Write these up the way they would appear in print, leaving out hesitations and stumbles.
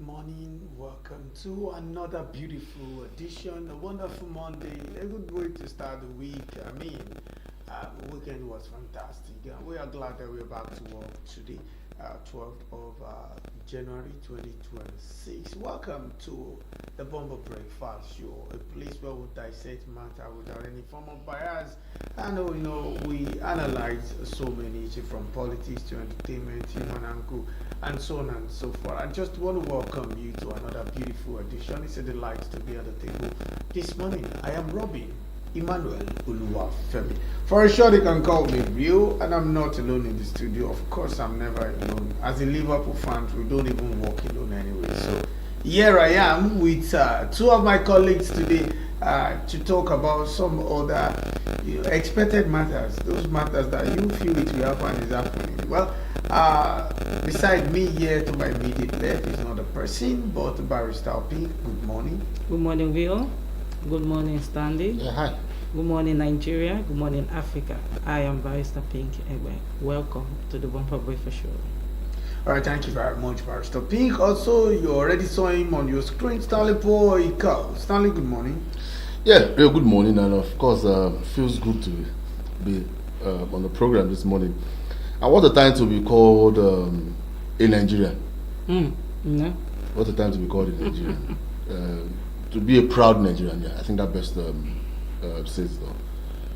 morning. Welcome to another beautiful edition, a wonderful Monday, a good way to start the week. The weekend was fantastic. We are glad that we're back to work today, 12th of January 2026. Welcome to the Bomber Breakfast Show, a place where we dissect matter without any form of bias. And we analyze so many issues from politics to entertainment, human angle, and so on and so forth. I just want to welcome you to another beautiful edition. It's a delight to be at the table this morning. I am Robin Emmanuel Uluwafemi. For sure, they can call me Rio, and I'm not alone in the studio. Of course, I'm never alone. As a Liverpool fan, we don't even walk alone anyway. So here I am with two of my colleagues today to talk about some other expected matters, those matters that you feel it will happen is happening. Well, beside me here to my immediate left is not a person but Barrister P. Good morning. Good morning, Will. Good morning, Stanley. Yeah, hi. Good morning, Nigeria. Good morning, Africa. I am Barrister Pink Egbe. Welcome to the Bumper Breakfast Show. All right, thank you very much, Barrister Pink. Also, you already saw him on your screen, Stanley Paul Ikao. Stanley, good morning. Yeah, real good morning, and of course, feels good to be on the program this morning. I want the time to be called a Nigerian. No. What a time to be called a Nigerian. To be a proud Nigerian, yeah, I think that best says though.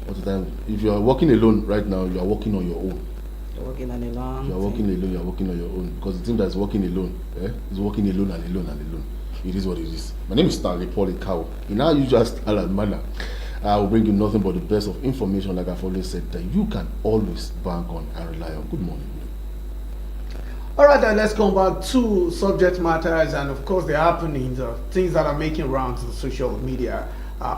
What a time. If you are working alone right now, you are working on your own. You're working on a long You are working alone, you are working on your own. Because the team that is working alone, is working alone and alone and alone. It is what it is. My name is Stanley Paul Ikao. In our usual style and manner, I will bring you nothing but the best of information, like I've always said, that you can always bank on and rely on. Good morning. All right, then let's come back to subject matters and, of course, the happenings of things that are making rounds on social media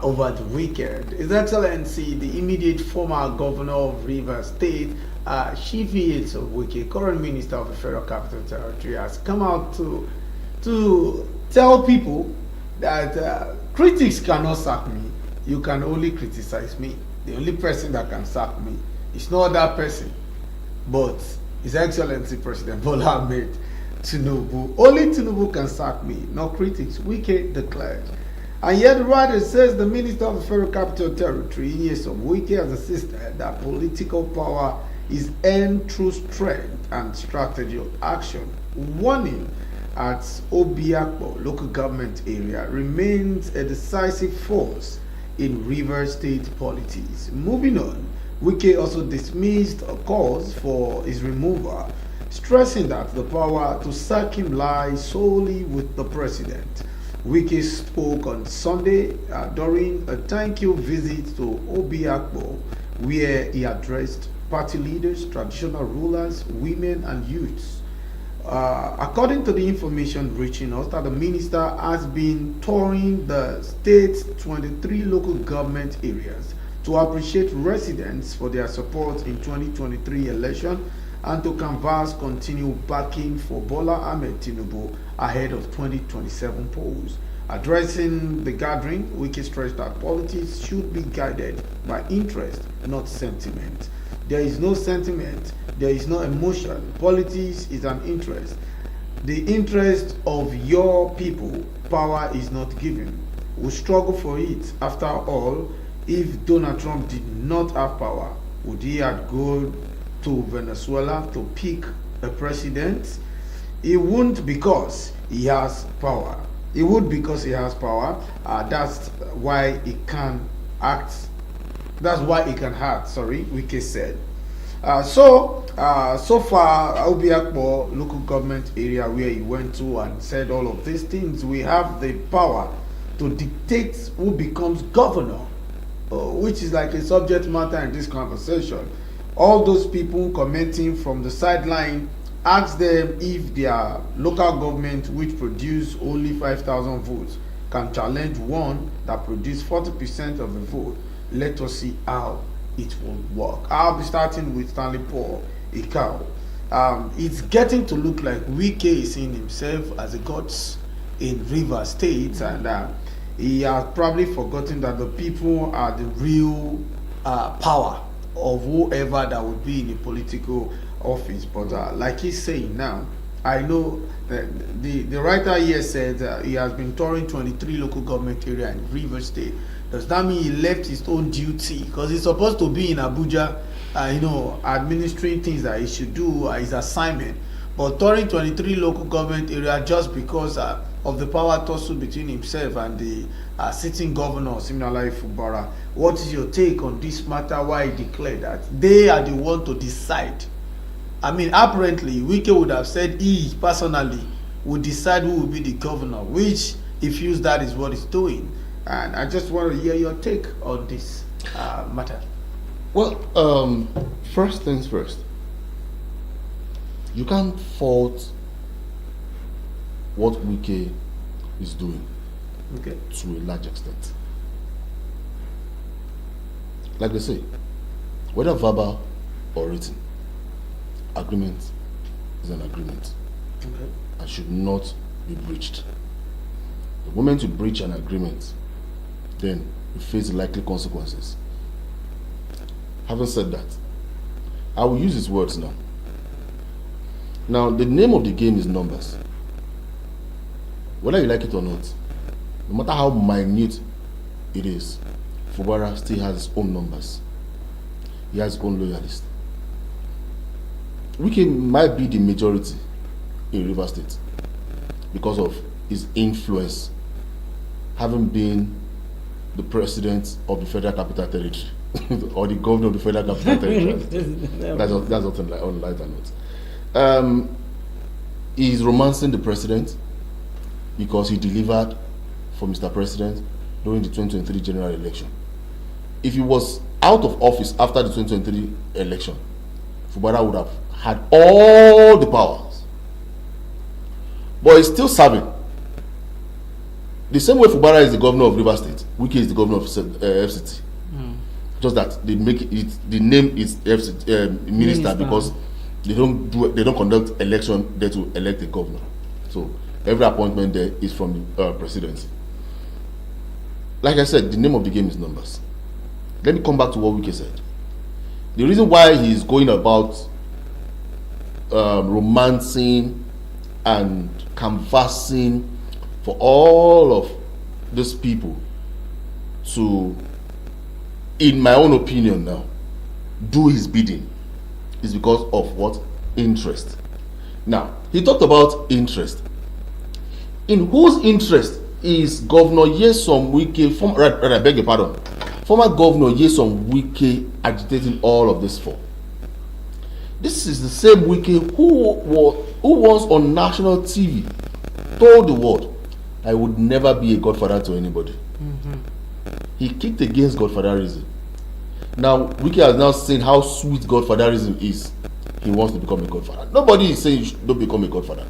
over the weekend. His Excellency, the immediate former governor of Rivers State, Shifi Wike, current minister of the Federal Capital Territory, has come out to tell people that critics cannot sack me. You can only criticize me. The only person that can sack me is not that person, but His Excellency President Bola Ahmed Tinubu. Only Tinubu can sack me, not critics. Wike declared. And yet the writer says the Minister of the Federal Capital Territory, Nyesom Wike, has insisted that political power is earned through strength and strategy of action, warning at Obiakpo local government area remains a decisive force in Rivers State politics. Moving on, Wike also dismissed calls for his removal, stressing that the power to sack him lies solely with the president. Wike spoke on Sunday during a thank you visit to Obiakpo, where he addressed party leaders, traditional rulers, women, and youths. According to the information reaching us, that the minister has been touring the state's 23 local government areas to appreciate residents for their support in 2023 election and to canvass continued backing for Bola Ahmed Tinubu ahead of 2027 polls. Addressing the gathering, Wike stressed that politics should be guided by interest, not sentiment. There is no sentiment, there is no emotion. Politics is an interest. The interest of your people, power is not given. We struggle for it. After all, if Donald Trump did not have power, would he have gone to Venezuela to pick a president? He wouldn't, because he has power. He would, because he has power. That's why he can act. That's why he can act. Sorry, Wike said. So far, Obiakpo local government area where he went to and said all of these things, we have the power to dictate who becomes governor, which is like a subject matter in this conversation. All those people commenting from the sideline, ask them if their local government, which produce only 5,000 votes, can challenge one that produced 40% of the vote. Let us see how it will work. I'll be starting with Stanley Paul Ikao. It's getting to look like Wike is seeing himself as a gods in River State, and he has probably forgotten that the people are the real power of whoever that would be in a political office. But like he's saying now, I know the writer here said he has been touring 23 local government area in Rivers State. Does that mean he left his own duty? Because he's supposed to be in Abuja, administering things that he should do, his assignment. But touring 23 local government area just because of the power tussle between himself and the sitting governor, Siminalayi Fubara. What is your take on this matter? Why he declared that they are the one to decide? I mean, apparently, Wike would have said he personally would decide who will be the governor, which he feels that is what he's doing. And I just want to hear your take on this matter. Well, first things first. You can't fault what Wike is doing to a large extent. Like they say, whether verbal or written, agreement is an agreement and should not be breached. The moment you breach an agreement, then you face the likely consequences. Having said that, I will use his words now. Now, the name of the game is numbers. Whether you like it or not, no matter how minute it is, Fubara still has his own numbers. He has his own loyalists. Wike might be the majority in Rivers State because of his influence, having been the president of the Federal Capital Territory or the governor of the Federal Capital Territory. That's not on lighter note. He's romancing the president because he delivered for Mr. President during the 2023 general election. If he was out of office after the 2023 election, Fubara would have had all the powers. But he's still serving. The same way Fubara is the governor of Rivers State, Wike is the governor of FCT. Just that they make it, the name is FCT, minister, because they don't conduct election there to elect a governor. So every appointment there is from the presidency. Like I said, the name of the game is numbers. Let me come back to what Wike said. The reason why he's going about romancing and canvassing for all of these people to, in my own opinion now, do his bidding is because of what? Interest. Now, he talked about interest. In whose interest is Governor Nyesom Wike, I beg your pardon, former Governor Nyesom Wike agitating all of this for? This is the same Wike who was on national TV told the world, I would never be a godfather to anybody. He kicked against godfatherism. Now, Wike has now seen how sweet godfatherism is. He wants to become a godfather. Nobody is saying you should not become a godfather.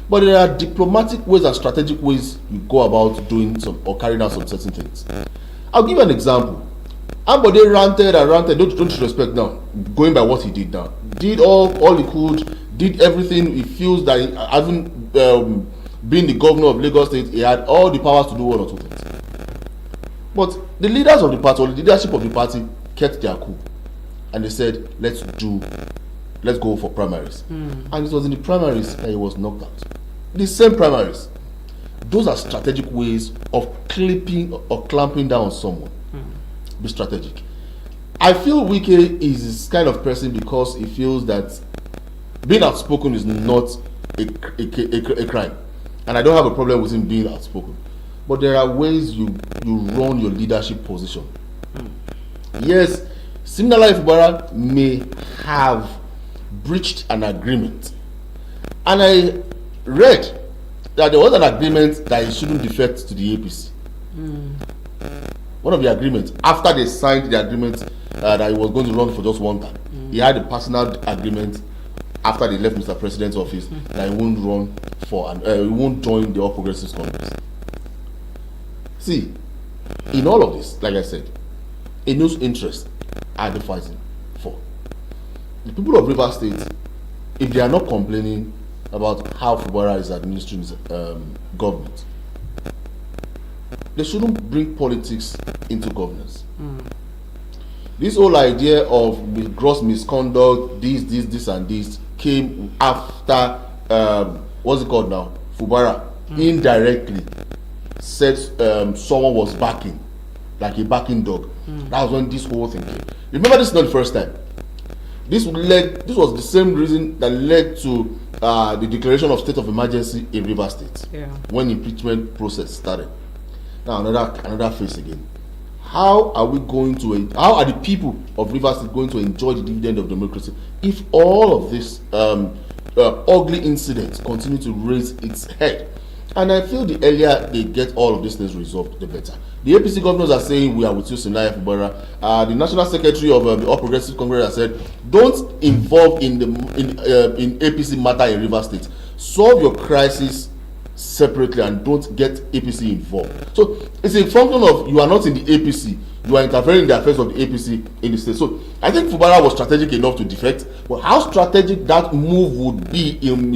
But there are diplomatic ways and strategic ways you go about doing some or carrying out some certain things. I'll give you an example. Ambode ranted and ranted, don't disrespect now, going by what he did now. Did all he could, did everything he feels that he, having been the governor of Lagos State, he had all the powers to do one or two things. But the leaders of the party, or the leadership of the party, kept their cool. And they said, let's go for primaries. And it was in the primaries that he was knocked out. The same primaries. Those are strategic ways of clipping or clamping down on someone. Be strategic. I feel Wike is this kind of person because he feels that being outspoken is not a crime. And I don't have a problem with him being outspoken. But there are ways you run your leadership position. Yes, Siminalayi Fubara may have breached an agreement. And I read that there was an agreement that he shouldn't defect to the APC. One of the agreements, after they signed the agreement that he was going to run for just one time, he had a personal agreement after they left Mr. President's office that he won't run for and he won't join the All Progressives Congress. See, in all of this, like I said, in whose interest are they fighting for? The people of Rivers State, if they are not complaining about how Fubara is administering his government, they shouldn't bring politics into governance. This whole idea of gross misconduct, this and this, came after what's it called now? Fubara indirectly said someone was backing, like a backing dog. That was when this whole thing came. Remember, this is not the first time. This was the same reason that led to the declaration of state of emergency in Rivers State when impeachment process started. Now another phase again. How are the people of Rivers State going to enjoy the dividend of democracy if all of this ugly incidents continue to raise its head? And I feel the earlier they get all of these things resolved, the better. The APC governors are saying we are with you, Sinaya Fubara. The National Secretary of the All Progressive Congress has said, don't involve in APC matter in Rivers State. Solve your crisis separately and don't get APC involved. So it's a function of you are not in the APC, you are interfering in the affairs of the APC in the state. So I think Fubara was strategic enough to defect, but how strategic that move would be in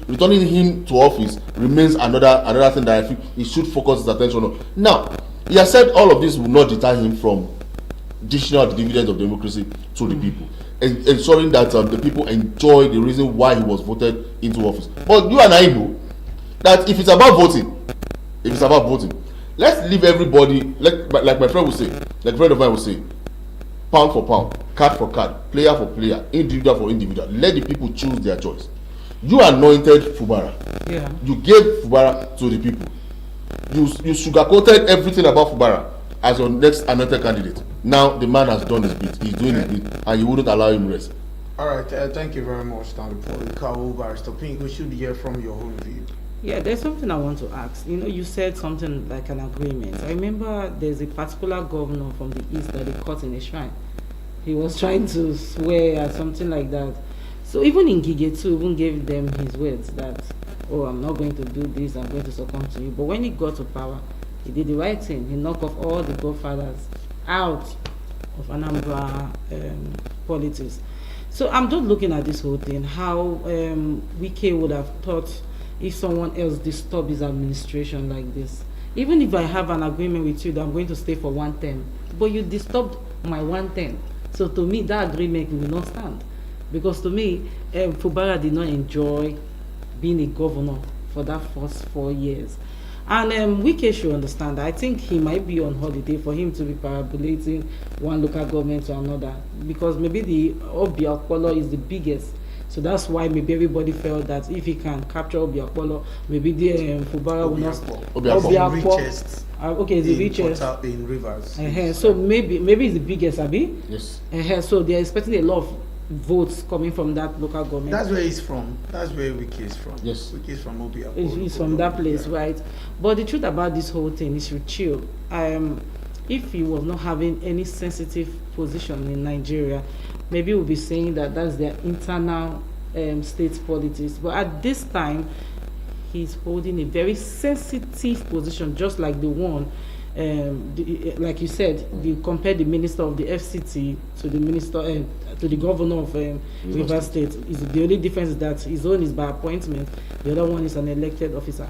returning him to office remains another thing that I think he should focus his attention on. Now, he has said all of this will not deter him from dishing out the dividends of democracy to the people, and ensuring that the people enjoy the reason why he was voted into office. But you and I know that if it's about voting, let's leave everybody, like my friend would say, like a friend of mine would say, pound for pound, card for card, player for player, individual for individual. Let the people choose their choice. You anointed Fubara. Yeah. You gave Fubara to the people. You sugarcoated everything about Fubara as your next anointed candidate. Now the man has done his bit. He's doing his bit, and you wouldn't allow him rest. All right. Thank you very much, Stanley Paul. Barrister Pink, we should hear from your own view. Yeah, there's something I want to ask. You said something like an agreement. I remember there's a particular governor from the east that they caught in a shrine. He was trying to swear or something like that. So even in Gige too, even gave them his words that, oh, I'm not going to do this, I'm going to succumb to you. But when he got to power, he did the right thing. He knocked off all the godfathers out of Anambra politics. So I'm just looking at this whole thing, how Wike would have thought if someone else disturbed his administration like this. Even if I have an agreement with you that I'm going to stay for 1 term, but you disturbed my 1 term. So to me, that agreement will not stand. Because to me, Fubara did not enjoy being a governor for that first 4 years. And Wike should understand that. I think he might be on holiday for him to be parabolating one local government to another. Because maybe the Obiakpolo is the biggest. So that's why maybe everybody felt that if he can capture Obiakpolo, maybe the Fubara will not. Obiakpolo. Richest. Okay, the richest in Rivers. So maybe it's the biggest, Abi. Yes. So they're expecting a lot of votes coming from that local government. That's where he's from. That's where Wike is from. Yes. Wike is from Obiakpolo. He's from that place, right? But the truth about this whole thing is, you chill. If he was not having any sensitive position in Nigeria, maybe we'll be saying that that's their internal state politics. But at this time, he's holding a very sensitive position, just like the one, like you said, you compare the minister of the FCT to the minister, to the governor of Rivers State. The only difference is that his own is by appointment, the other one is an elected officer.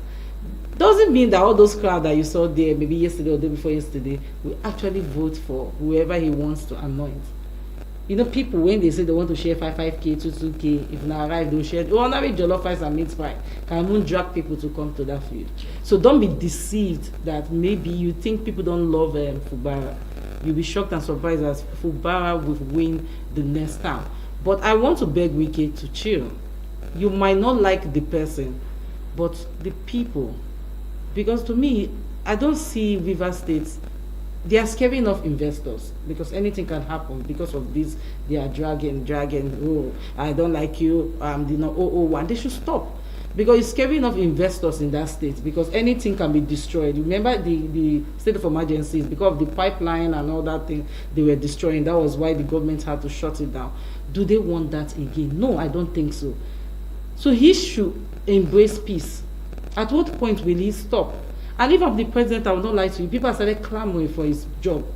Doesn't mean that all those crowds that you saw there, maybe yesterday or the day before yesterday, will actually vote for whoever he wants to anoint. People, when they say they want to share 5k, 2k, if they arrive, they'll share. Oh, now jollof rice and meat pie. Can even drag people to come to that field. So don't be deceived that maybe you think people don't love Fubara. You'll be shocked and surprised as Fubara will win the next time. But I want to beg Wike to chill. You might not like the person, but the people. Because to me, I don't see Rivers State. They are scaring off investors because anything can happen because of this. They are dragging. Oh, I don't like you. They should stop because it's scaring off investors in that state because anything can be destroyed. Remember the state of emergency is because of the pipeline and all that thing they were destroying. That was why the government had to shut it down. Do they want that again? No, I don't think so. So he should embrace peace. At what point will he stop? And if I'm the president, I will not lie to you. People have started clamoring for his job.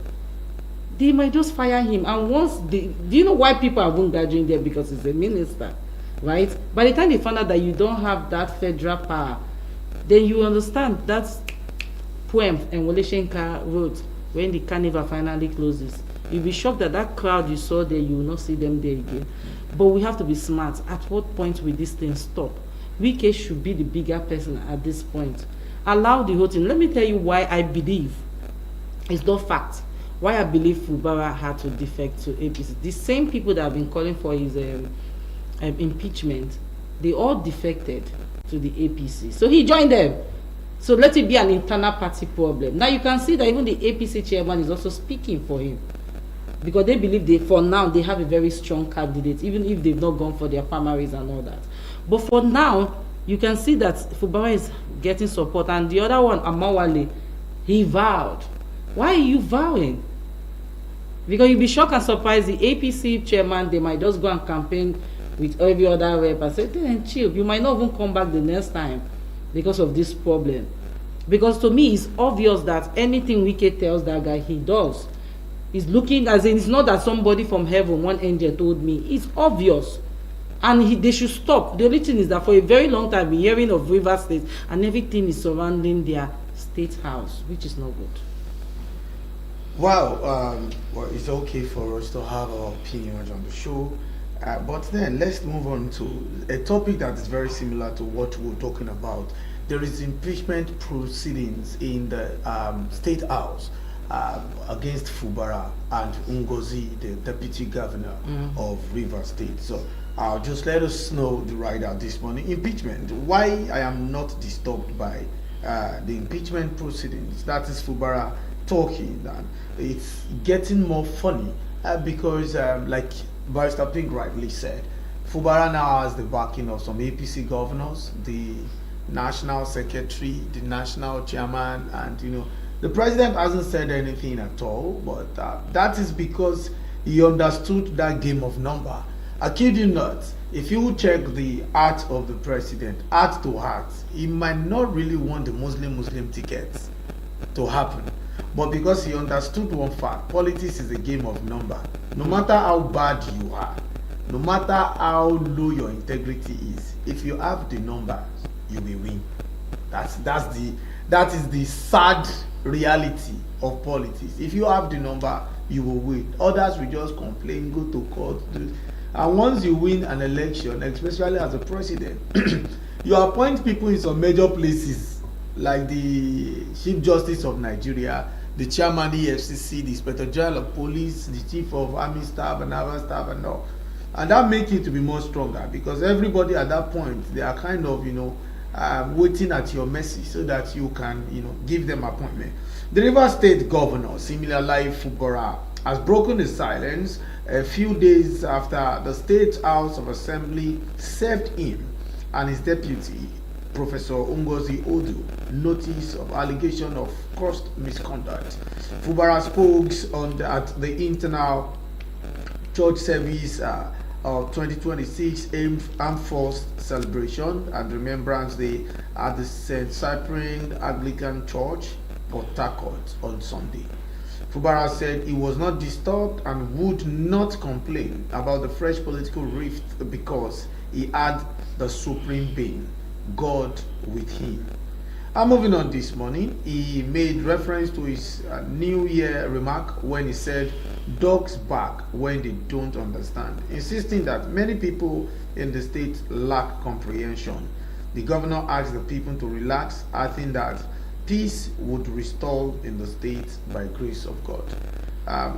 They might just fire him. And do you know why people are gathering there? Because he's a minister, right? By the time they find out that you don't have that federal power, then you understand that poem and Wole Soyinka wrote when the carnival finally closes. You'll be shocked that that crowd you saw there, you will not see them there again. But we have to be smart. At what point will this thing stop? Wike should be the bigger person at this point. Allow the whole thing. Let me tell you why I believe, it's not fact, why I believe Fubara had to defect to APC. The same people that have been calling for his impeachment, they all defected to the APC. So he joined them. So let it be an internal party problem. Now you can see that even the APC chairman is also speaking for him, because they believe for now they have a very strong candidate, even if they've not gone for their primaries and all that. But for now, you can see that Fubara is getting support, and the other one, Amawale, he vowed. Why are you vowing? Because you'll be shocked and surprised. The APC chairman, they might just go and campaign with every other rep and say, then chill. You might not even come back the next time because of this problem. Because to me, it's obvious that anything Wike tells that guy, he does. He's looking, as in, it's not that somebody from heaven, one angel told me. It's obvious. And they should stop. The only thing is that for a very long time, I've been hearing of River State, and everything is surrounding their state house, which is not good. Well, it's okay for us to have our opinions on the show, but then let's move on to a topic that is very similar to what we're talking about. There is impeachment proceedings in the State House against Fubara and Ngozi, the deputy governor of River State. So just let us know the rider this morning. Impeachment. Why I am not disturbed by the impeachment proceedings? That is Fubara talking, and it's getting more funny because like Barrister Pink rightly said, Fubara now has the backing of some APC governors, the national secretary, the national chairman, and the president hasn't said anything at all, but that is because he understood that game of number. I kid you not, if you check the heart of the president, heart to heart, he might not really want the Muslim tickets to happen. But because he understood one fact, politics is a game of number. No matter how bad you are, no matter how low your integrity is, if you have the numbers, you will win. That is the sad reality of politics. If you have the number, you will win. Others will just complain, go to court. And once you win an election, especially as a president, you appoint people in some major places, like the Chief Justice of Nigeria, the Chairman EFCC, the Inspector General of Police, the Chief of Army Staff and Naval Staff and all. And that makes it to be more stronger, because everybody at that point, they are kind of, waiting at your mercy so that you can, give them appointment. The River State Governor, similarly Fubara, has broken his silence a few days after the State House of Assembly served him and his deputy, Professor Ngozi Odu, notice of allegation of gross misconduct. Fubara spoke at the internal church service of 2026 Armed Force celebration and Remembrance Day at the St. Cyprian Anglican Church, Port Harcourt, on Sunday. Fubara said he was not disturbed and would not complain about the fresh political rift because he had the supreme being, God, with him. And moving on this morning, he made reference to his New Year remark when he said, dogs bark when they don't understand, insisting that many people in the state lack comprehension. The governor asked the people to relax, adding that peace would restore in the state by grace of God.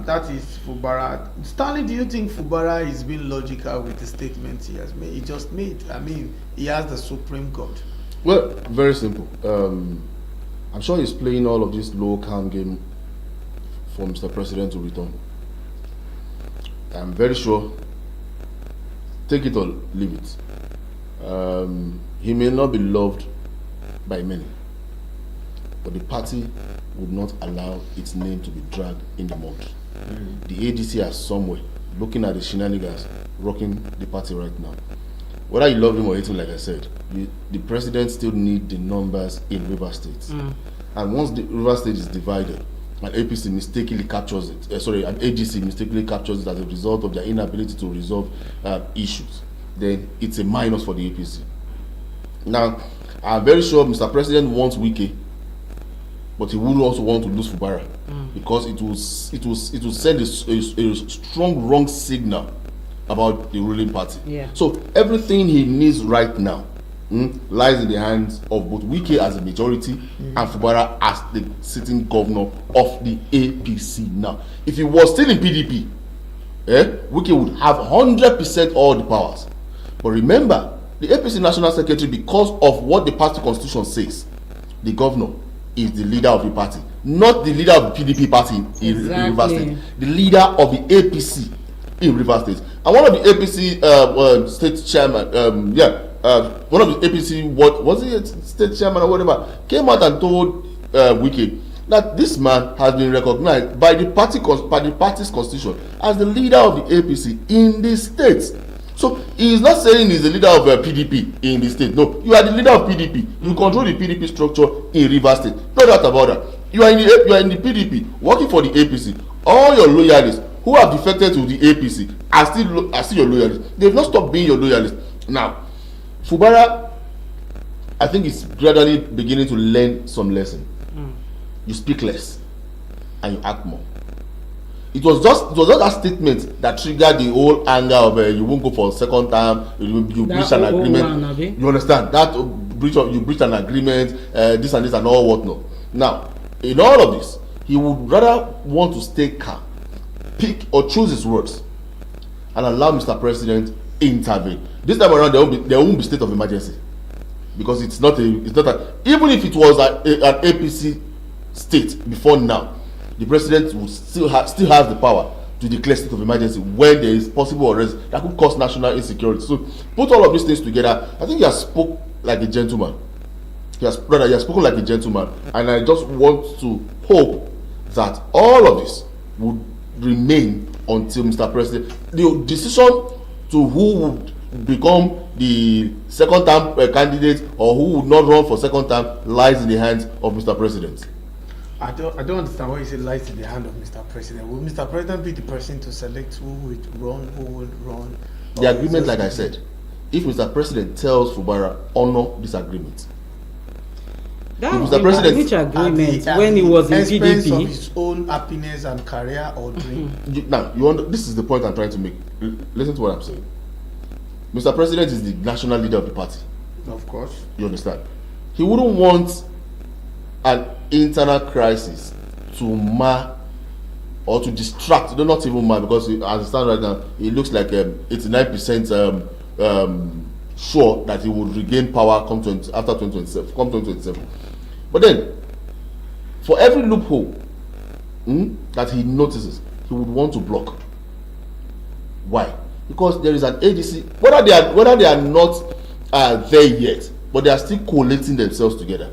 That is Fubara. Stanley, do you think Fubara is being logical with the statements he has made? He just made. I mean, he has the supreme God. Well, very simple. I'm sure he's playing all of this low calm game for Mr. President to return. I'm very sure. Take it or leave it. He may not be loved by many, but the party would not allow its name to be dragged in the mud. The ADC are somewhere looking at the shenanigans rocking the party right now. Whether you love him or hate him, like I said, the president still need the numbers in River State. And once the River State is divided, and APC mistakenly captures it, and AGC mistakenly captures it as a result of their inability to resolve issues, then it's a minus for the APC. Now, I'm very sure Mr. President wants Wike, but he would also want to lose Fubara because it will send a strong wrong signal about the ruling party. Yeah. So everything he needs right now lies in the hands of both Wike as a majority and Fubara as the sitting governor of the APC. Now, if he was still in PDP, Wike would have 100% all the powers. But remember, the APC National Secretary, because of what the party constitution says, the governor is the leader of the party, not the leader of the PDP party in Rivers State, the leader of the APC in Rivers State. And one of the APC state chairman, one of the APC, what was he, state chairman or whatever, came out and told Wike that this man has been recognized by the party's constitution as the leader of the APC in the state. So he is not saying he's the leader of PDP in the state. No, you are the leader of PDP. You control the PDP structure in Rivers State. No doubt about that. You are in the PDP, working for the APC. All your loyalists who have defected to the APC are still your loyalists. They've not stopped being your loyalists. Now, Fubara, I think, is gradually beginning to learn some lesson. You speak less and you act more. It was just that statement that triggered the whole anger of you won't go for a second time, you breach an agreement. You understand that you breach an agreement, this and all whatnot. Now, in all of this, he would rather want to stay calm, pick or choose his words, and allow Mr. President intervene. This time around, there won't be state of emergency, because it's not even if it was an APC state before now, the president will still has the power to declare state of emergency when there is possible arrest that could cause national insecurity. So put all of these things together. I think he has spoke like a gentleman. He has spoken like a gentleman, and I just want to hope that all of this would remain until Mr. President, the decision to who would become the second term candidate or who would not run for second term lies in the hands of Mr. President. I don't understand why you say lies in the hand of Mr. President. Will Mr. President be the person to select who would run? The agreement, like I said, if Mr. President tells Fubara, honor this agreement. That Mr. President, which agreement? When he was in PDP, of his own happiness and career or dream. Now, this is the point I'm trying to make. Listen to what I'm saying. Mr. President is the national leader of the party. Of course. You understand? He wouldn't want an internal crisis to mar or to distract, not even mar, because as it stands right now, it looks like 89% sure that he would regain power after 2027. But then, for every loophole that he notices, he would want to block. Why? Because there is an ADC, whether they are not there yet, but they are still collating themselves together.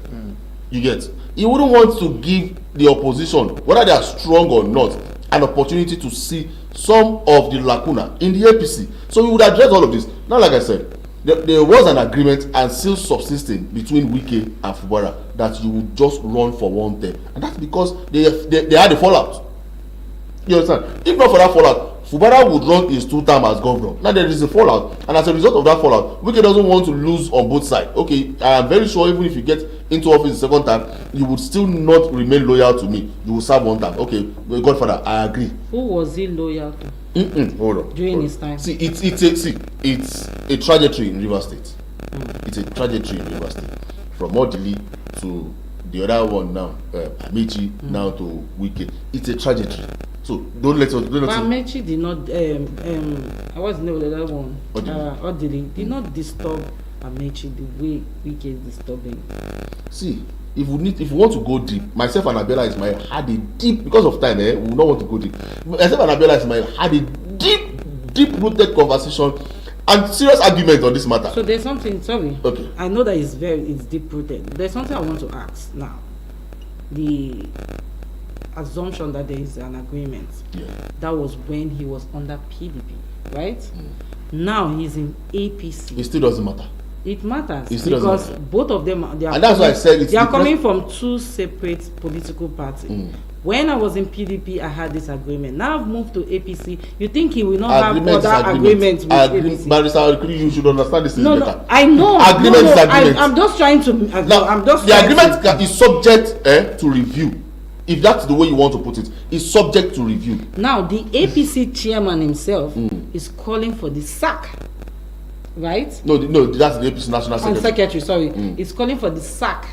You get? He wouldn't want to give the opposition, whether they are strong or not, an opportunity to see some of the lacuna in the APC. So he would address all of this. Now, like I said, there was an agreement and still subsisting between Wike and Fubara that you would just run for one term, and that's because they had a fallout. You understand? If not for that fallout, Fubara would run his 2 term as governor. Now there is a fallout, and as a result of that fallout, Wike doesn't want to lose on both sides. Okay, I am very sure even if you get into office the second time, you would still not remain loyal to me. You will serve 1 term. Okay, Godfather, I agree. Who was he loyal to? Hold on. During his time. See, it's a trajectory in Rivers State. It's a trajectory in Rivers State. From Odili to the other one now, Amici, now to Wike. It's a trajectory. So don't let us. But Amici did not. What's the name of the other one? Odili did not disturb Amici the way Wike is disturbing. See, if we want to go deep, myself and Abiola Ismail had a deep, because of time, we will not want to go deep. Myself and Abiola Ismail had a deep rooted conversation and serious argument on this matter. So there's something. Sorry. Okay. I know that it's deep rooted. There's something I want to ask now. The assumption that there is an agreement. Yeah. That was when he was under PDP, right? Now he's in APC. It still doesn't matter. It matters because both of them and that's why I said they are coming from 2 separate political parties. When I was in PDP, I had this agreement. Now I've moved to APC. You think he will not have other agreements with APC? Barrister, you should understand this. No, I know. Agreement is agreement. I'm just trying to. The agreement is subject to review. If that's the way you want to put it, it's subject to review. Now the APC chairman himself is calling for the sack. right? No, that's the APC national And secretary. secretary, sorry, is calling for the sack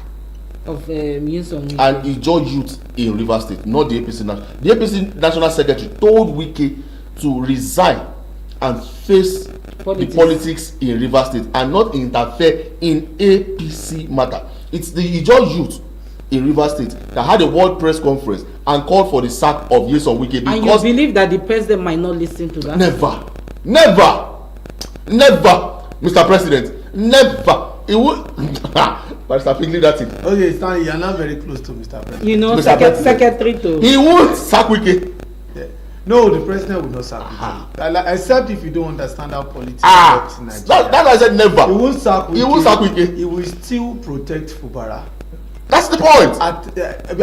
of Nyesom Wike. And Ijaw youth in Rivers State, not the APC national. The APC national secretary told Wike to resign and face the politics in Rivers State and not interfere in APC matter. It's the Ijaw youth in Rivers State that had a world press conference and called for the sack of Nyesom Wike. And you believe that the president might not listen to that? Never, Mr. President, never. It would. Pastor Pigley, that's it. Okay, Stanley, you're not very close to Mr. President. You know, secretary too. He won't sack Wike. Yeah. No, the president will not sack Wike. Except if you don't understand how politics works in Nigeria. That I said never. He won't sack Wike. He won't sack Wike. He will still protect Fubara. That's the point.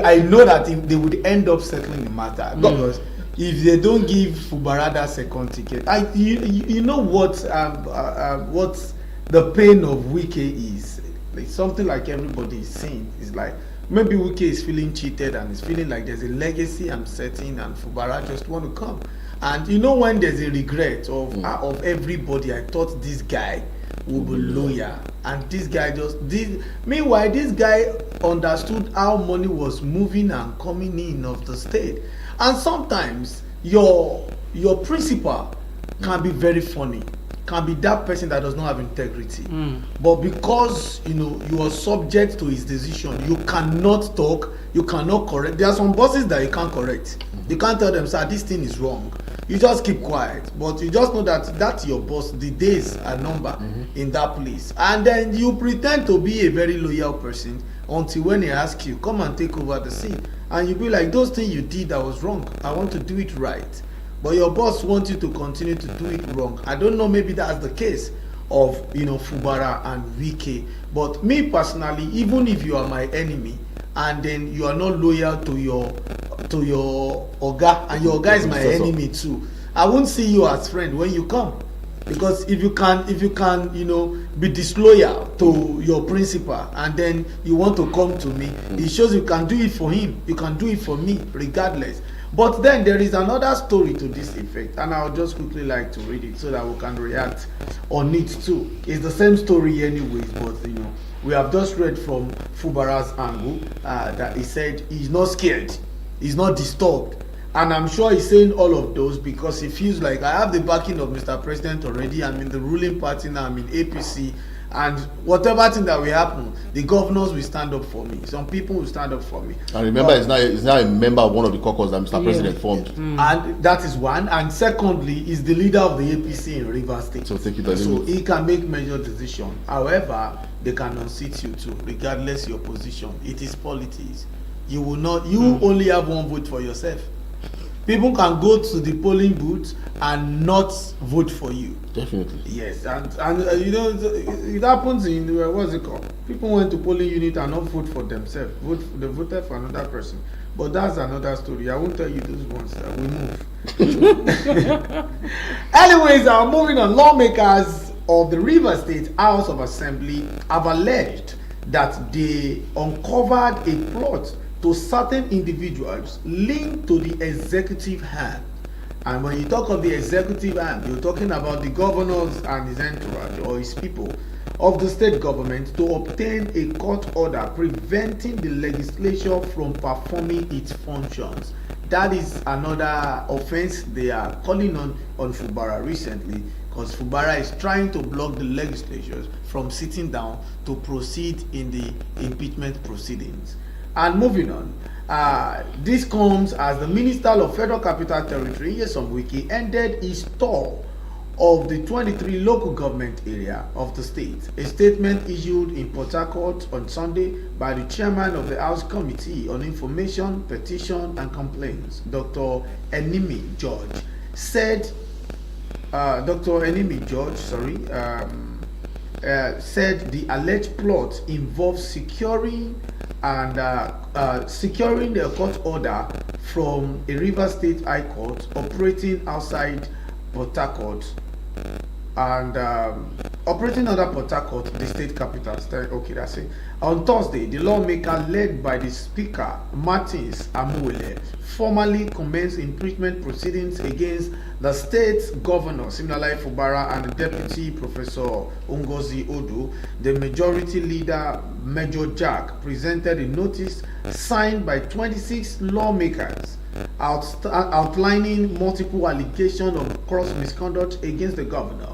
I know that if they would end up settling the matter because if they don't give Fubara that second ticket, you know what the pain of Wike is. Like something like everybody is saying. It's like maybe Wike is feeling cheated and is feeling like there's a legacy I'm setting and Fubara just want to come. And you know when there's a regret of everybody, I thought this guy will be loyal, and this guy just did. Meanwhile, this guy understood how money was moving and coming in of the state. And sometimes your principal can be very funny, can be that person that does not have integrity. But because you are subject to his decision, you cannot talk, you cannot correct. There are some bosses that you can't correct. You can't tell them, sir, this thing is wrong. You just keep quiet, but you just know that that's your boss. The days are numbered in that place, and then you pretend to be a very loyal person until when he asks you, come and take over the scene, and you be like, those things you did that was wrong, I want to do it right. But your boss wants you to continue to do it wrong. I don't know, maybe that's the case of Fubara and Wike. But me personally, even if you are my enemy and then you are not loyal to your oga, and your oga is my enemy too, I won't see you as friend when you come. Because if you can be disloyal to your principal and then you want to come to me, it shows you can do it for him, you can do it for me regardless. But then there is another story to this effect, and I'll just quickly like to read it so that we can react on it too. It's the same story anyways, but we have just read from Fubara's angle that he said he's not scared, he's not disturbed. And I'm sure he's saying all of those because he feels like I have the backing of Mr. President already. I'm in the ruling party now, I'm in APC. And whatever thing that will happen, the governors will stand up for me. Some people will stand up for me. And remember, he's now a member of one of the caucus that Mr. President formed. And that is one. And secondly, he's the leader of the APC in Rivers State. So he can make major decisions. However, they can unseat you too, regardless your position. It is politics. You will not. You only have one vote for yourself. People can go to the polling booth and not vote for you. Definitely. Yes, and it happens in what's it called? People went to polling unit and not vote for themselves. They voted for another person. But that's another story. I won't tell you those ones. We move. Anyways, moving on. Lawmakers of the Rivers State House of Assembly have alleged that they uncovered a plot to certain individuals linked to the executive hand. And when you talk of the executive hand, you're talking about the governors and his entourage or his people of the state government to obtain a court order preventing the legislature from performing its functions. That is another offense they are calling on Fubara recently, because Fubara is trying to block the legislatures from sitting down to proceed in the impeachment proceedings. And moving on, this comes as the Minister of Federal Capital Territory, Nyesom Wike, ended his tour of the 23 local government area of the state. A statement issued in Port Harcourt on Sunday by the chairman of the House Committee on Information, Petition and Complaints, Dr. Enimi George, said said the alleged plot involves securing the court order from a River State High Court operating outside Port Harcourt, and Operating under Port Harcourt, the state capital. Okay, that's it. On Thursday, the lawmaker led by the Speaker, Martins Amuele, formally commenced impeachment proceedings against the state governor, Siminalayi Fubara, and the deputy Professor Ngozi Odu. The majority leader, Major Jack, presented a notice signed by 26 lawmakers outlining multiple allegations of gross misconduct against the governor.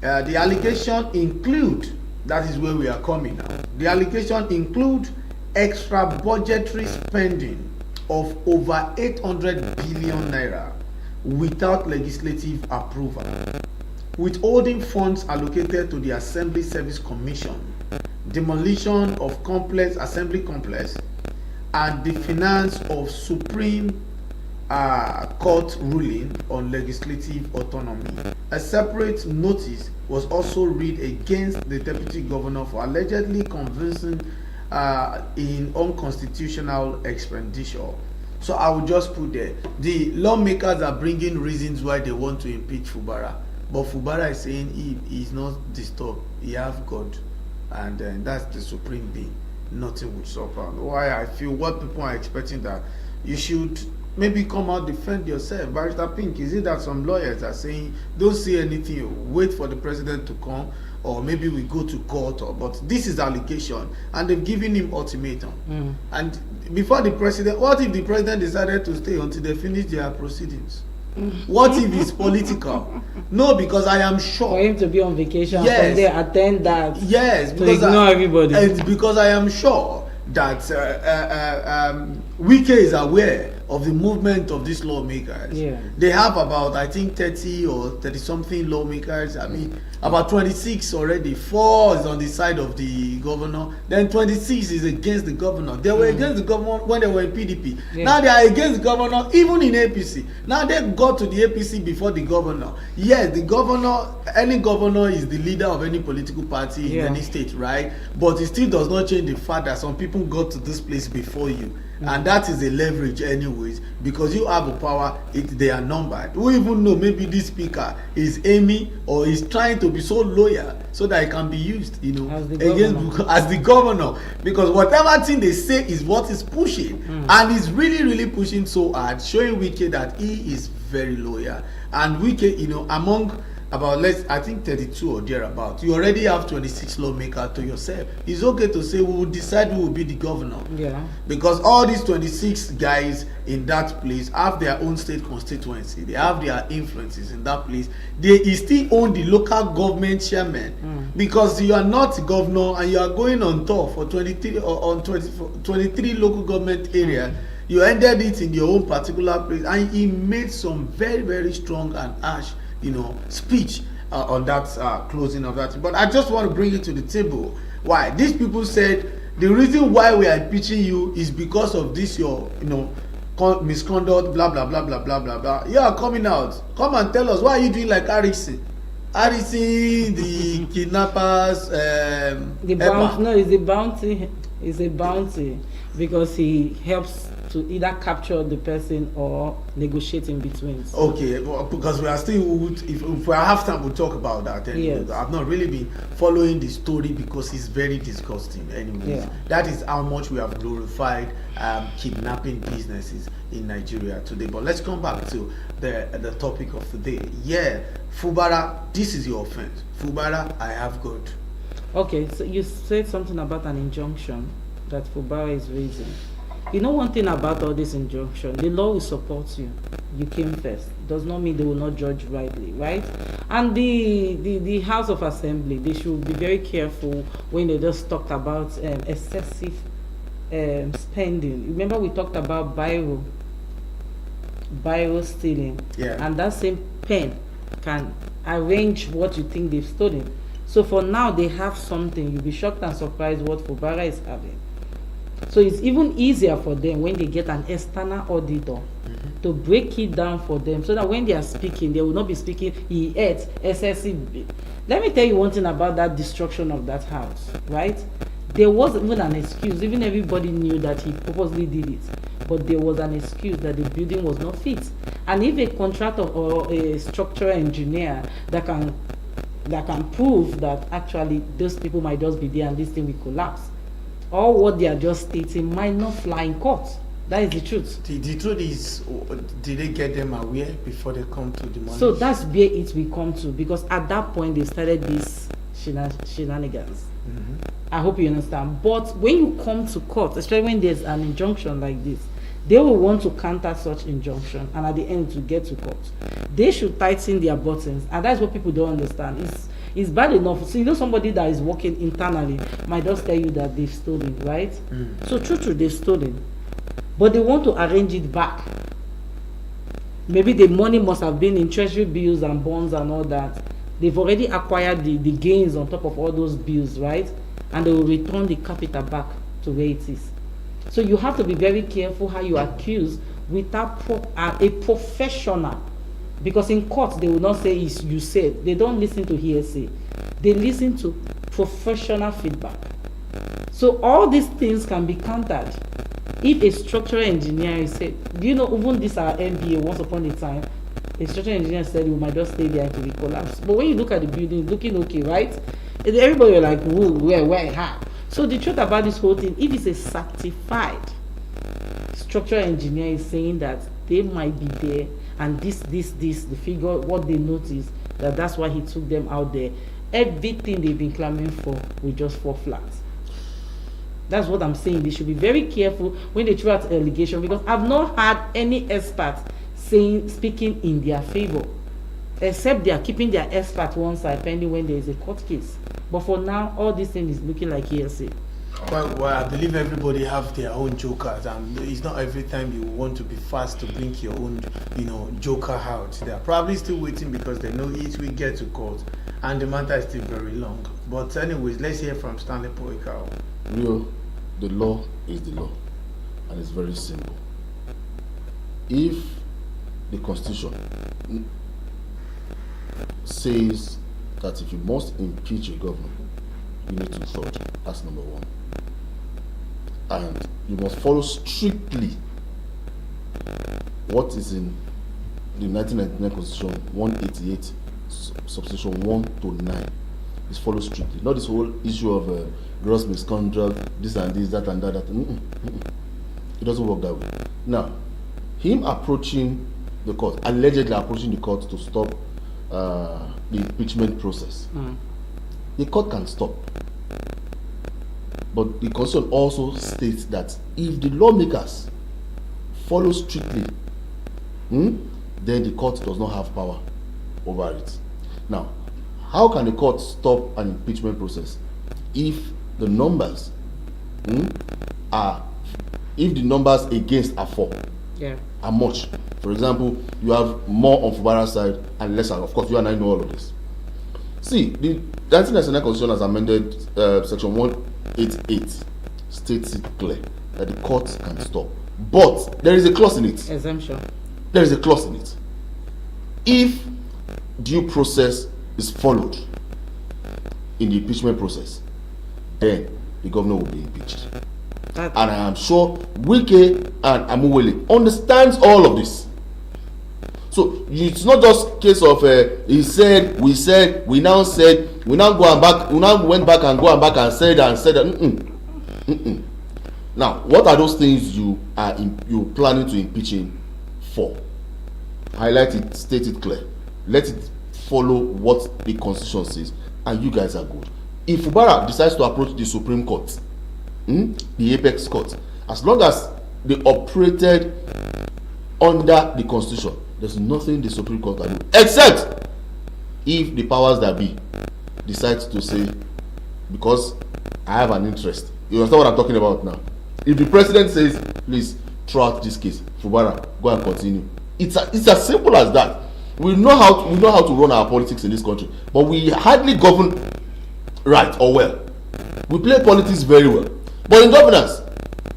The allegation include, that is where we are coming now, the allegation include extra budgetary spending of over 800 billion naira without legislative approval, withholding funds allocated to the Assembly Service Commission, demolition of complex assembly complex, and the finance of Supreme court ruling on legislative autonomy. A separate notice was also read against the deputy governor for allegedly convincing in unconstitutional expenditure. So I will just put there, the lawmakers are bringing reasons why they want to impeach Fubara, but Fubara is saying he is not disturbed, he have God, and that's the supreme being. Nothing would stop her. Why I feel what people are expecting, that you should maybe come out, defend yourself. Barrister Pink, is it that some lawyers are saying don't say anything, wait for the president to come, or maybe we go to court, or but this is allegation and they've given him ultimatum. And before the president, what if the president decided to stay until they finish their proceedings? What if it's political? No, because I am sure for him to be on vacation, yes, from there attend that, yes, to ignore everybody. And because I am sure that Wike is aware of the movement of these lawmakers. Yeah. They have about, I think, 30 or 30 something lawmakers. I mean, about 26 already. 4 is on the side of the governor. Then 26 is against the governor. They were against the governor when they were in PDP. Yeah. Now they are against the governor, even in APC. Now they got to the APC before the governor. Yes, the governor, any governor is the leader of any political party in any state, right? But it still does not change the fact that some people got to this place before you. And that is a leverage anyways, because you have a power, they are numbered. We even know maybe this speaker is aiming or is trying to be so loyal so that it can be used, you know, as the governor, because whatever thing they say is what is pushing, and he's really pushing so hard, showing Wike that he is very loyal. And Wike, you know, among about I think 32 or thereabout, you already have 26 lawmakers to yourself. It's okay to say we will decide who will be the governor. Yeah. Because all these 26 guys in that place have their own state constituency. They have their influences in that place. They still own the local government chairman. Because you are not governor and you are going on tour for 23 or on 23 local government areas. You ended it in your own particular place, and he made some very strong and harsh, you know, speech on that closing of that. But I just want to bring it to the table. Why these people said the reason why we are impeaching you is because of this your, you know, misconduct, blah blah blah blah blah blah blah. You are coming out, come and tell us, why are you doing like Harrison, the kidnappers, the bounty? No, it's a bounty. It's a bounty because he helps to either capture the person or negotiate in between. So. Okay, well, because we are still, if we have time, we'll talk about that. Anyway. Yes. I've not really been following the story because it's very disgusting. Anyways, that is how much we have glorified kidnapping businesses in Nigeria today. But let's come back to the topic of the day. Yeah, Fubara, this is your offense. Fubara, I have God. Okay, so you said something about an injunction that Fubara is raising. You know one thing about all this injunction, the law will support you. You came first. Does not mean they will not judge rightly, right? And the House of Assembly, they should be very careful when they just talked about excessive spending. Remember we talked about biro stealing, and that same pen can arrange what you think they've stolen. So for now, they have something. You'll be shocked and surprised what Fubara is having. So it's even easier for them when they get an external auditor to break it down for them, so that when they are speaking, they will not be speaking, he ate excessive. Let me tell you one thing about that destruction of that house, right? There was even an excuse. Even everybody knew that he purposely did it. But there was an excuse that the building was not fit. And if a contractor or a structural engineer that can that can prove that actually those people might just be there and this thing will collapse. Or what they are just stating might not fly in court. That is the truth. The truth is, did they get them aware before they come to demolish? So that's where it will come to, because at that point they started this shenanigans. I hope you understand. But when you come to court, especially when there's an injunction like this, they will want to counter such injunction, and at the end to get to court, they should tighten their buttons, and that's what people don't understand. It's bad enough. So you know, somebody that is working internally might just tell you that they've stolen, right? So true, they've stolen, but they want to arrange it back. Maybe the money must have been in treasury bills and bonds and all that. They've already acquired the gains on top of all those bills, right? And they will return the capital back to where it is. So you have to be very careful how you accuse without a professional. Because in court, they will not say you said. They don't listen to hearsay. They listen to professional feedback. So all these things can be countered. If a structural engineer is said, do you know, even this our MBA, once upon a time, a structural engineer said we might just stay there until it collapse. But when you look at the building, it's looking okay, right? And everybody was like, whoa, where, how? So the truth about this whole thing, if it's a certified structural engineer is saying that they might be there, and this, the figure, what they noticed, that's why he took them out there, everything they've been clamoring for will just fall flat. That's what I'm saying. They should be very careful when they throw out allegation, because I've not had any expert speaking in their favor, except they are keeping their expert one side pending when there is a court case. But for now, all this thing is looking like hearsay. Well, I believe everybody have their own jokers, and it's not every time you want to be fast to bring your own, joker out. They are probably still waiting because they know it will get to court, and the matter is still very long. But anyways, let's hear from Stanley Poikao. Rio, the law is the law, and it's very simple. If the Constitution says that if you must impeach a governor, you need to third. That's number one. And you must follow strictly what is in the 1999 Constitution 188, subsection 1 to 9. Is followed strictly. Not this whole issue of gross misconduct, this and this, that and that. It doesn't work that way. Now, him approaching the court, allegedly approaching the court to stop the impeachment process, the court can stop. But the Constitution also states that if the lawmakers follow strictly, then the court does not have power over it. Now, how can the court stop an impeachment process if the numbers against are 4? Yeah. Are much. For example, you have more on Fubara's side and lesser. Of course, you and I know all of this. See, the 1999 Constitution has amended section 188, states it clear that the court can stop. But there is a clause in it. Exemption. There is a clause in it. If due process is followed in the impeachment process, then the governor will be impeached. And I am sure Wike and Amuwele understands all of this. So it's not just a case of he said, we said, we now said, we now go and back, we now went back and go and back and said that. Now, what are those things you planning to impeach him for? Highlight it, state it clear. Let it follow what the Constitution says, and you guys are good. If Fubara decides to approach the Supreme Court, the apex court, as long as they operated under the Constitution, there's nothing the Supreme Court can do, except if the powers that be decides to say, because I have an interest. You understand what I'm talking about now? If the president says, please throw out this case, Fubara, go and continue. It's as simple as that. We know how to run our politics in this country, but we hardly govern right or well. We play politics very well, but in governance,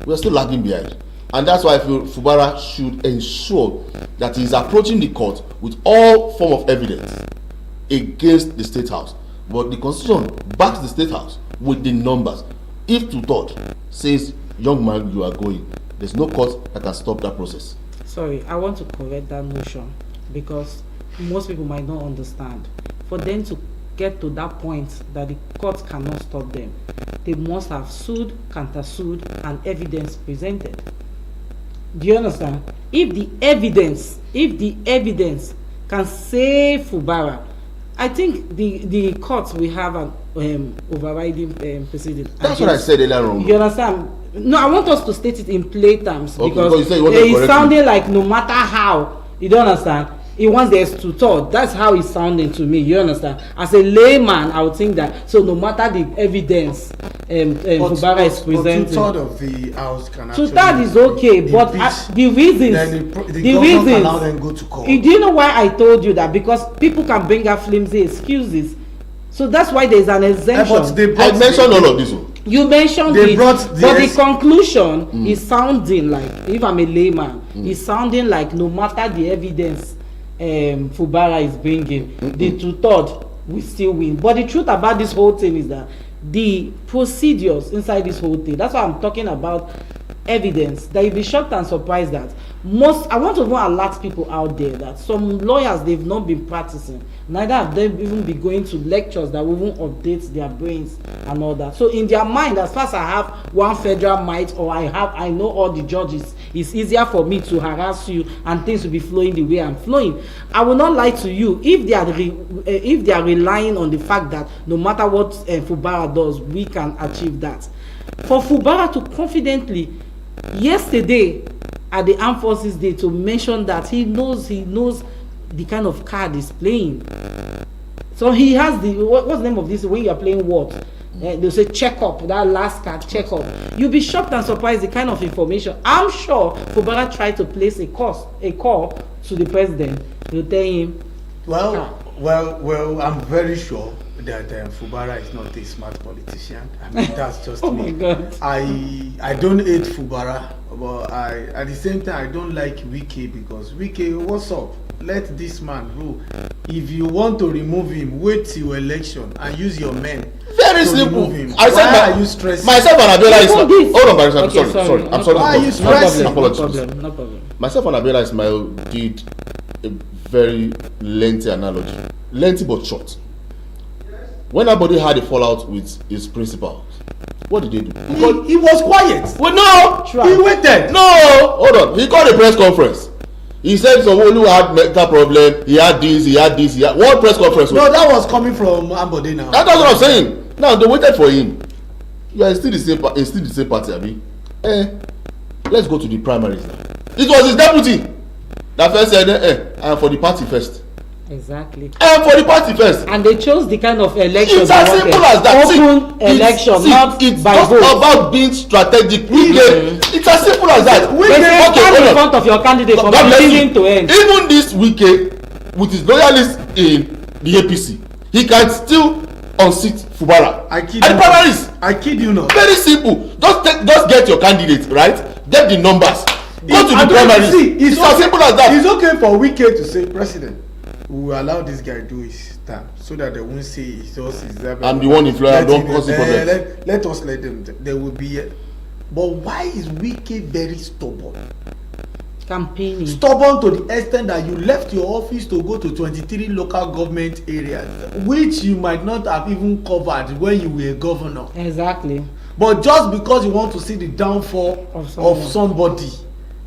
we are still lagging behind. And that's why I feel Fubara should ensure that he is approaching the court with all form of evidence against the State House. But the Constitution backs the State House with the numbers. If 2/3 says, young man, you are going, there's no court that can stop that process. Sorry, I want to correct that notion, because most people might not understand. For them to get to that point that the court cannot stop them, they must have sued, countersued, and evidence presented. Do you understand? If the evidence can save Fubara, I think the courts will have an overriding proceeding. That's what I said earlier on. You understand? No, I want us to state it in play terms, Okay, because you say you want to it's correct sounding me. like no matter how, you don't understand, he wants the extutor. That's how it's sounding to me. You understand? As a layman, I would think that. So no matter the evidence Fubara is presenting, two-thirds of the house can actually. two-thirds is okay, but the reasons, then the government allow them go to court. do you know why I told you that? Because people can bring up flimsy excuses, so that's why there's an exemption. But they I mentioned all of this. You mentioned they it, brought but the conclusion is sounding like, if I'm a layman, it's sounding like no matter the evidence Fubara is bringing, the two-thirds will still win. But the truth about this whole thing is that the procedures inside this whole thing, that's why I'm talking about evidence, that you'll be shocked and surprised that I want to even alert people out there that some lawyers, they've not been practicing, neither have they even been going to lectures that will even update their brains and all that. So in their mind, as far as I have one federal might, or I know all the judges, it's easier for me to harass you and things will be flowing the way I'm flowing. I will not lie to you. If they are relying on the fact that no matter what Fubara does, we can achieve that. For Fubara to confidently, yesterday at the Armed Forces Day, to mention that he knows the kind of card he's playing. So he has what's the name of this when you are playing what? They'll say check up, that last card, check up. You'll be shocked and surprised the kind of information. I'm sure Fubara tried to place a call to the president to tell him. Well, I'm very sure that Fubara is not a smart politician. I mean, that's just Oh me. my God. I don't hate Fubara, but at the same time I don't like Wike, because Wike, what's up? Let this man rule. If you want to remove him, wait till election and use your men. Very simple. I said, why are you stressing? Myself and Abiola Hold on, Barrister. Okay, Sorry. I'm sorry. Why are you stressing? No problem. Myself and Abiola Ismail did a very lengthy analogy. Lengthy but short. When Abode had a fallout with his principal, what did they do? He was quiet. Well, no! He waited. No! Hold on. He called a press conference. He said Sanwo-Olu had mental problem. He had this. What press conference? No, that was coming from Ambode now. That's what I'm saying. Now they waited for him. You are still the same party, Abi. Let's go to the primaries now. It was his deputy that first said, I am for the party first. Exactly. I am for the party first. And they chose the kind of election. It's as simple as that. Open election, not it's by just vote. about being strategic. It's as simple as that. They say stand in front of your candidate from beginning to end. Even this weekend, with his loyalists in the APC, he can still unseat Fubara. I kid you not. Very simple. Just get your candidate, right? Get the numbers. Go to the primaries. It's as simple as that. It's okay for Wike to say, President, we will allow this guy do his time so that they won't say it's just his. I'm the one influencer. Don't cause the problem. Let us let them. There will be. But why is Wike very stubborn? Campaigning. Stubborn to the extent that you left your office to go to 23 local government areas, which you might not have even covered when you were governor. Exactly. But just because you want to see the downfall of somebody,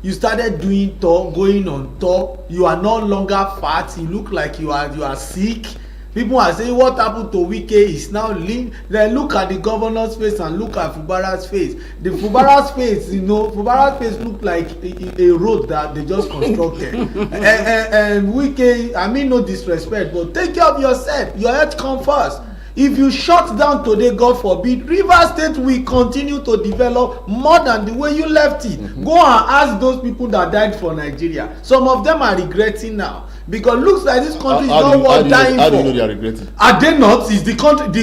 you started doing tour, going on tour. You are no longer fat. You look like you are sick. People are saying, what happened to Wike is now lean. Then look at the governor's face and look at Fubara's face. The Fubara's face, Fubara's face look like a road that they just constructed. and Wike, I mean no disrespect, but take care of yourself. Your health come first. If you shut down today, God forbid, Rivers State will continue to develop more than the way you left it. Go and ask those people that died for Nigeria. Some of them are regretting now, because looks like this country is not worth dying for. How do you know they are regretting? Are they not? Is the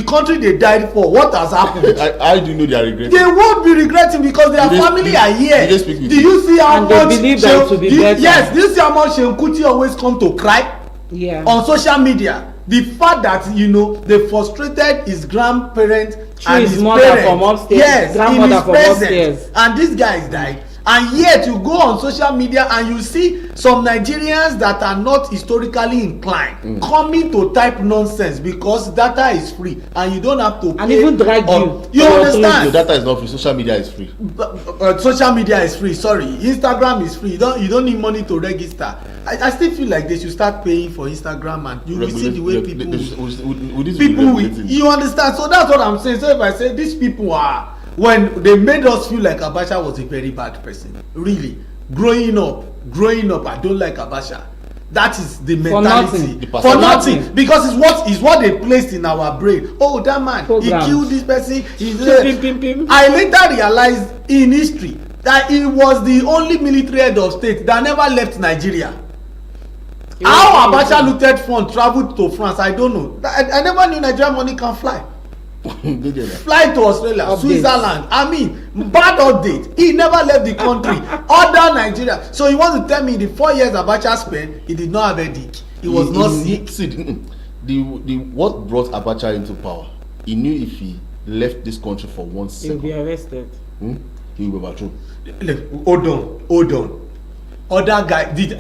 country they died for? What has happened? How do you know they are regretting? They won't be regretting because their family are here. Do you see how and much? They believe that it will be better. Yes, do you see how much Seun Kuti always come to cry? Yeah. On social media. The fact that they frustrated his grandparents and his mother parents, from upstairs, yes, grandmother in his from presence, upstairs, and these guys died. And yet you go on social media and you see some Nigerians that are not historically inclined coming to type nonsense because data is free and you don't have to pay. And even drag you. You understand? Your data is not free. Social media is free. Social media is free. Sorry, Instagram is free. You don't need money to register. I still feel like they should start paying for Instagram, and you will see the way people you understand. So that's what I'm saying. So if I say these people are, when they made us feel like Abacha was a very bad person, really, growing up, I don't like Abacha. That is the mentality for nothing because it's what they placed in our brain. Oh, that man, he killed this person. I later realized in history that he was the only military head of state that never left Nigeria. How Abacha looted funds, traveled to France, I don't know. I never knew Nigerian money can fly. Fly to Australia, Switzerland. I mean, bad update. He never left the country. Other Nigeria. So you want to tell me the 4 years Abacha spent, he did not have a dick. He was not sick. See, what brought Abacha into power? He knew if he left this country for 1 second, he'll be arrested. He will be overthrown. Hold on. Other guy did